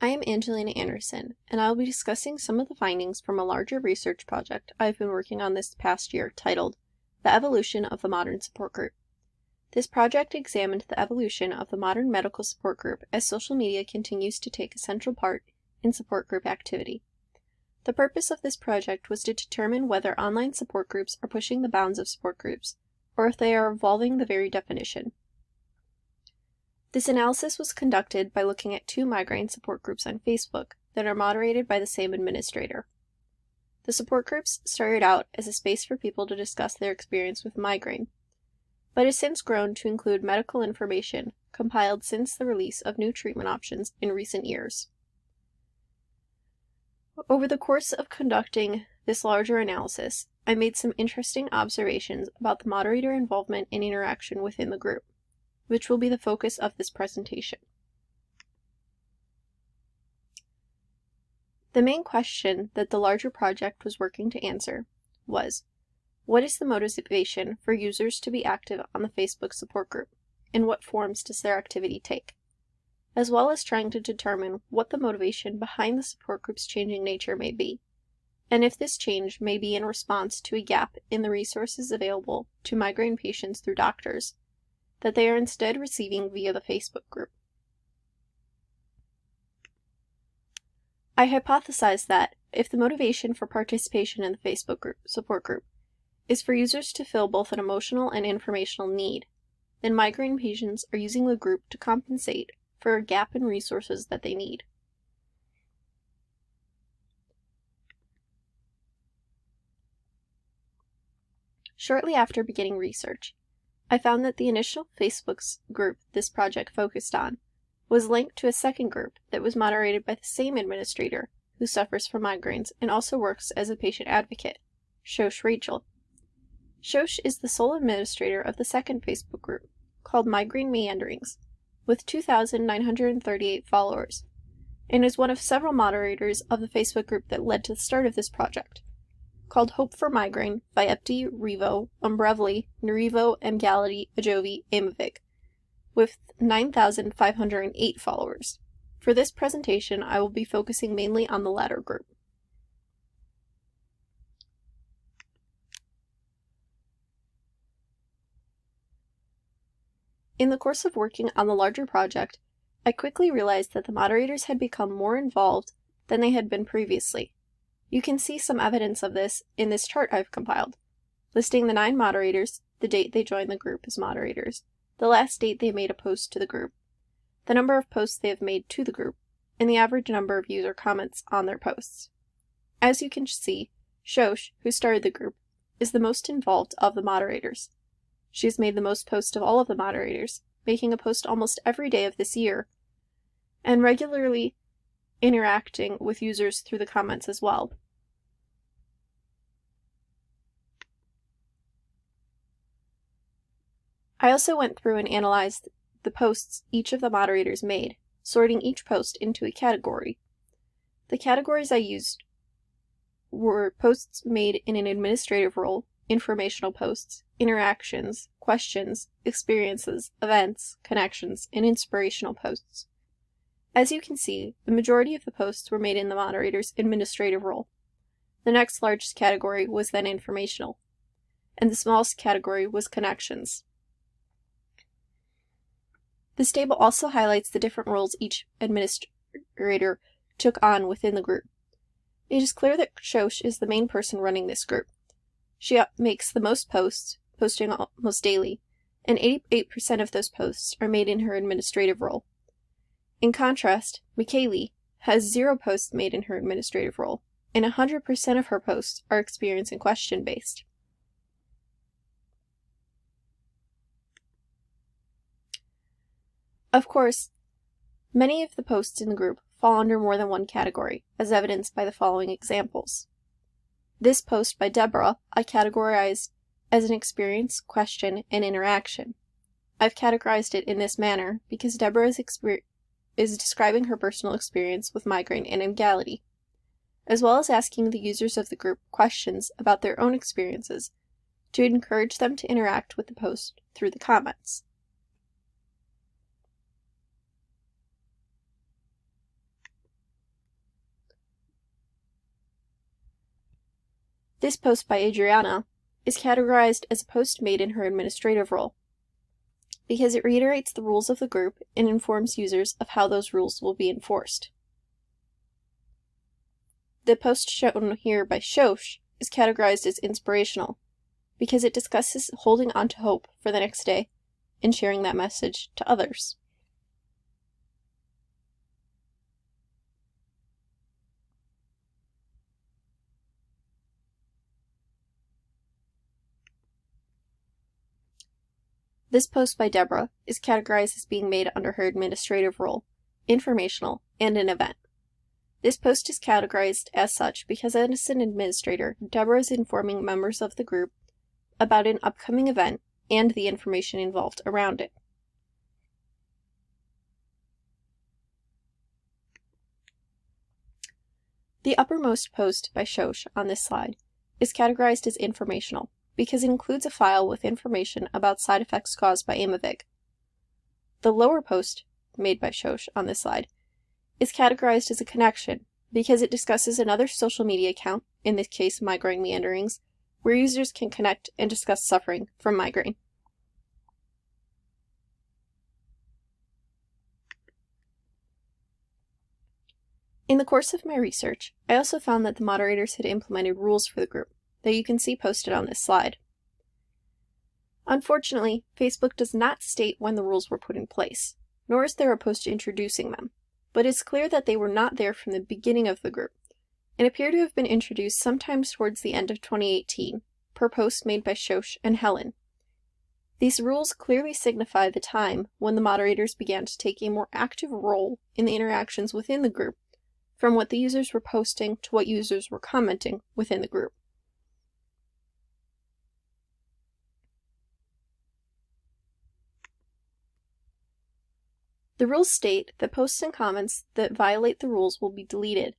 I am Angelina Anderson, and I will be discussing some of the findings from a larger research project I've been working on this past year titled The Evolution of the Modern Support Group. This project examined the evolution of the modern medical support group as social media continues to take a central part in support group activity. The purpose of this project was to determine whether online support groups are pushing the bounds of support groups, or if they are evolving the very definition. This analysis was conducted by looking at 2 migraine support groups on Facebook that are moderated by the same administrator. The support groups started out as a space for people to discuss their experience with migraine, but has since grown to include medical information compiled since the release of new treatment options in recent years. Over the course of conducting this larger analysis, I made some interesting observations about the moderator involvement and interaction within the group, which will be the focus of this presentation. The main question that the larger project was working to answer was, what is the motivation for users to be active on the Facebook support group, and what forms does their activity take? As well as trying to determine what the motivation behind the support group's changing nature may be, and if this change may be in response to a gap in the resources available to migraine patients through doctors that they are instead receiving via the Facebook group. I hypothesized that if the motivation for participation in the Facebook support group is for users to fill both an emotional and informational need, then migraine patients are using the group to compensate for a gap in resources that they need. Shortly after beginning research, I found that the initial Facebook group this project focused on was linked to a second group that was moderated by the same administrator who suffers from migraines and also works as a patient advocate, Shosh Rachel. Shosh is the sole administrator of the second Facebook group, called Migraine Meanderings, with 2,938 followers, and is one of several moderators of the Facebook group that led to the start of this project, called Hope for Migraine by Epti, Revo, Umbrevli, Narivo, Emgality, Ajovi, Amovic, with 9,508 followers. For this presentation, I will be focusing mainly on the latter group. In the course of working on the larger project, I quickly realized that the moderators had become more involved than they had been previously. You can see some evidence of this in this chart I've compiled, listing the 9 moderators, the date they joined the group as moderators, the last date they made a post to the group, the number of posts they have made to the group, and the average number of user comments on their posts. As you can see, Shosh, who started the group, is the most involved of the moderators. She has made the most posts of all of the moderators, making a post almost every day of this year, and regularly interacting with users through the comments as well. I also went through and analyzed the posts each of the moderators made, sorting each post into a category. The categories I used were posts made in an administrative role, informational posts, interactions, questions, experiences, events, connections, and inspirational posts. As you can see, the majority of the posts were made in the moderator's administrative role. The next largest category was then informational, and the smallest category was connections. This table also highlights the different roles each administrator took on within the group. It is clear that Shosh is the main person running this group. She makes the most posts, posting almost daily, and 88% of those posts are made in her administrative role. In contrast, Michaeli has 0 posts made in her administrative role, and 100% of her posts are experience and question-based. Of course, many of the posts in the group fall under more than one category, as evidenced by the following examples. This post by Deborah I categorized as an experience, question, and interaction. I've categorized it in this manner because Deborah is describing her personal experience with migraine and emgality, as well as asking the users of the group questions about their own experiences to encourage them to interact with the post through the comments. This post by Adriana is categorized as a post made in her administrative role because it reiterates the rules of the group and informs users of how those rules will be enforced. The post shown here by Shosh is categorized as inspirational because it discusses holding on to hope for the next day and sharing that message to others. This post by Deborah is categorized as being made under her administrative role, informational, and an event. This post is categorized as such because as an administrator, Deborah is informing members of the group about an upcoming event and the information involved around it. The uppermost post by Shosh on this slide is categorized as informational because it includes a file with information about side effects caused by Aimovig. The lower post, made by Shosh on this slide, is categorized as a connection because it discusses another social media account, in this case Migraine Meanderings, where users can connect and discuss suffering from migraine. In the course of my research, I also found that the moderators had implemented rules for the group that you can see posted on this slide. Unfortunately, Facebook does not state when the rules were put in place, nor is there a post introducing them, but it's clear that they were not there from the beginning of the group, and appear to have been introduced sometime towards the end of 2018, per post made by Shosh and Helen. These rules clearly signify the time when the moderators began to take a more active role in the interactions within the group, from what the users were posting to what users were commenting within the group. The rules state that posts and comments that violate the rules will be deleted,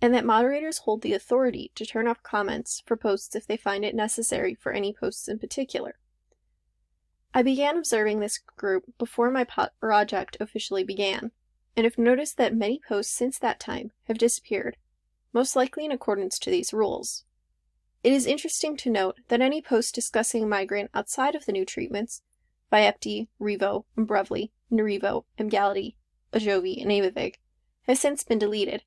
and that moderators hold the authority to turn off comments for posts if they find it necessary for any posts in particular. I began observing this group before my project officially began, and have noticed that many posts since that time have disappeared, most likely in accordance to these rules. It is interesting to note that any posts discussing migraine outside of the new treatments, Vyepti, Revo, Brevli, Narivo, Emgality, Ajovy, and Aimovig, have since been deleted,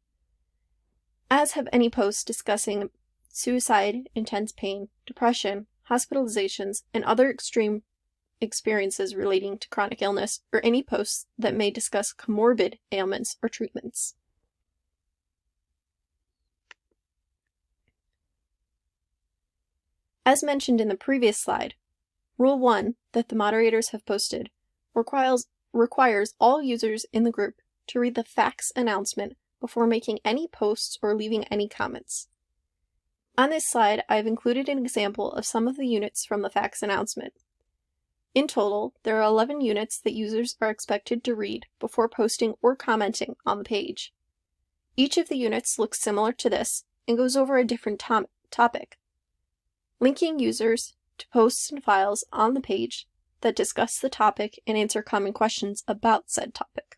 as have any posts discussing suicide, intense pain, depression, hospitalizations, and other extreme experiences relating to chronic illness, or any posts that may discuss comorbid ailments or treatments. As mentioned in the previous slide, Rule 1 that the moderators have posted requires all users in the group to read the facts announcement before making any posts or leaving any comments. On this slide, I have included an example of some of the units from the facts announcement. In total, there are 11 units that users are expected to read before posting or commenting on the page. Each of the units looks similar to this and goes over a different topic, linking users to posts and files on the page that discuss the topic and answer common questions about said topic.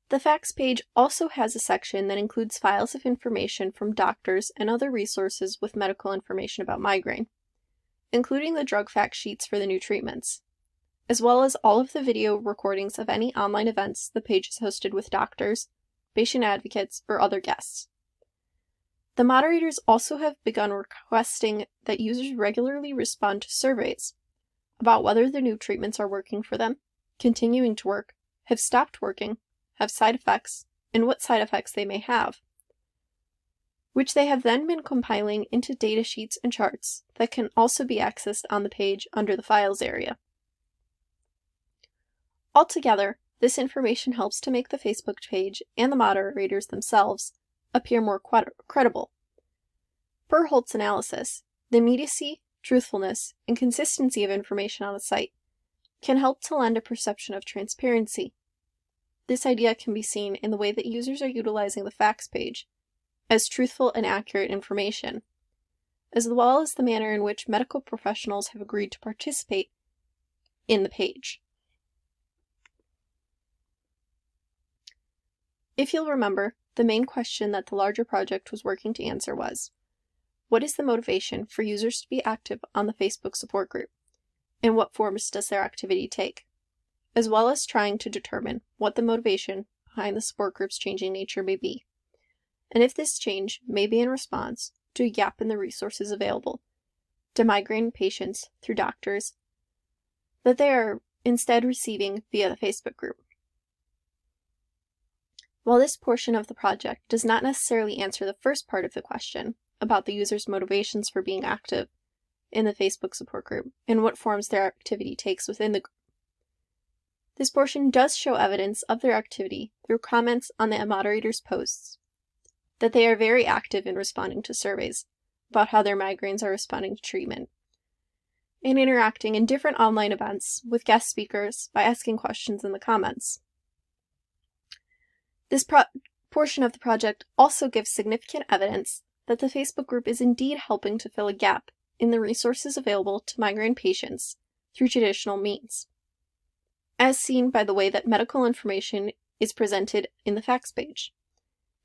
The facts page also has a section that includes files of information from doctors and other resources with medical information about migraine, including the drug fact sheets for the new treatments, as well as all of the video recordings of any online events the page has hosted with doctors, patient advocates, or other guests. The moderators also have begun requesting that users regularly respond to surveys about whether the new treatments are working for them, continuing to work, have stopped working, have side effects, and what side effects they may have, which they have then been compiling into data sheets and charts that can also be accessed on the page under the Files area. Altogether, this information helps to make the Facebook page and the moderators themselves appear more credible. Per Holt's analysis, the immediacy, truthfulness, and consistency of information on the site can help to lend a perception of transparency. This idea can be seen in the way that users are utilizing the facts page as truthful and accurate information, as well as the manner in which medical professionals have agreed to participate in the page. If you'll remember, the main question that the larger project was working to answer was, what is the motivation for users to be active on the Facebook support group, and what forms does their activity take, as well as trying to determine what the motivation behind the support group's changing nature may be, and if this change may be in response to a gap in the resources available to migraine patients through doctors that they are instead receiving via the Facebook group. While this portion of the project does not necessarily answer the first part of the question about the user's motivations for being active in the Facebook support group and what forms their activity takes within the group, this portion does show evidence of their activity through comments on the moderator's posts, that they are very active in responding to surveys about how their migraines are responding to treatment, and interacting in different online events with guest speakers by asking questions in the comments. This portion of the project also gives significant evidence that the Facebook group is indeed helping to fill a gap in the resources available to migraine patients through traditional means, as seen by the way that medical information is presented in the facts page,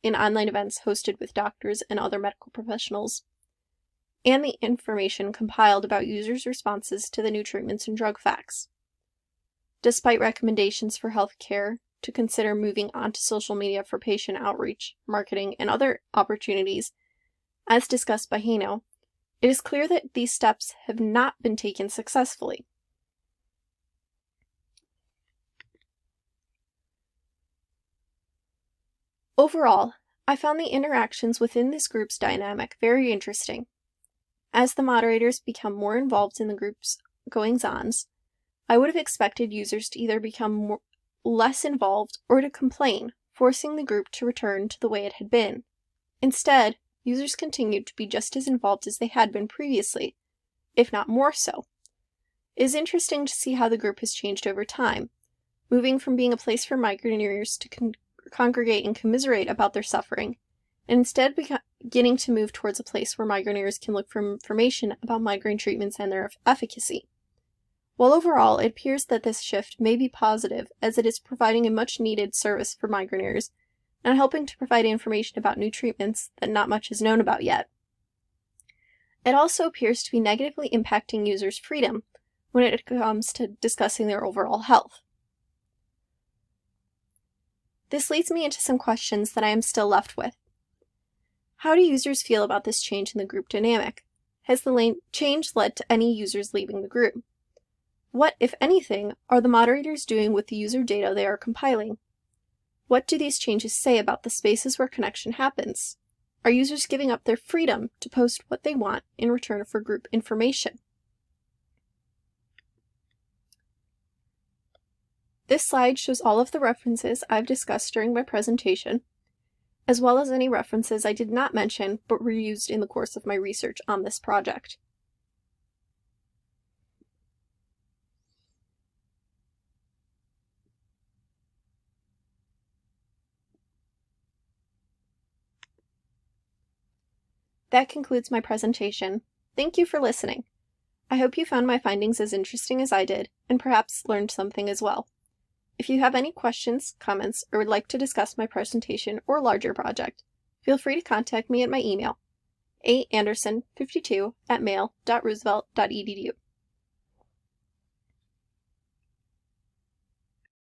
in online events hosted with doctors and other medical professionals, and the information compiled about users' responses to the new treatments and drug facts. Despite recommendations for healthcare to consider moving onto social media for patient outreach, marketing, and other opportunities, as discussed by Hano, it is clear that these steps have not been taken successfully. Overall, I found the interactions within this group's dynamic very interesting. As the moderators become more involved in the group's goings-ons, I would have expected users to either become less involved or to complain, forcing the group to return to the way it had been. Instead, users continued to be just as involved as they had been previously, if not more so. It is interesting to see how the group has changed over time, moving from being a place for migraineers to congregate and commiserate about their suffering, and instead beginning to move towards a place where migraineers can look for information about migraine treatments and their efficacy. While overall it appears that this shift may be positive, as it is providing a much-needed service for migraineers and helping to provide information about new treatments that not much is known about yet, it also appears to be negatively impacting users' freedom when it comes to discussing their overall health. This leads me into some questions that I am still left with. How do users feel about this change in the group dynamic? Has the change led to any users leaving the group? What, if anything, are the moderators doing with the user data they are compiling? What do these changes say about the spaces where connection happens? Are users giving up their freedom to post what they want in return for group information? This slide shows all of the references I've discussed during my presentation, as well as any references I did not mention but were used in the course of my research on this project. That concludes my presentation. Thank you for listening. I hope you found my findings as interesting as I did, and perhaps learned something as well. If you have any questions, comments, or would like to discuss my presentation or larger project, feel free to contact me at my email, aanderson52@mail.roosevelt.edu.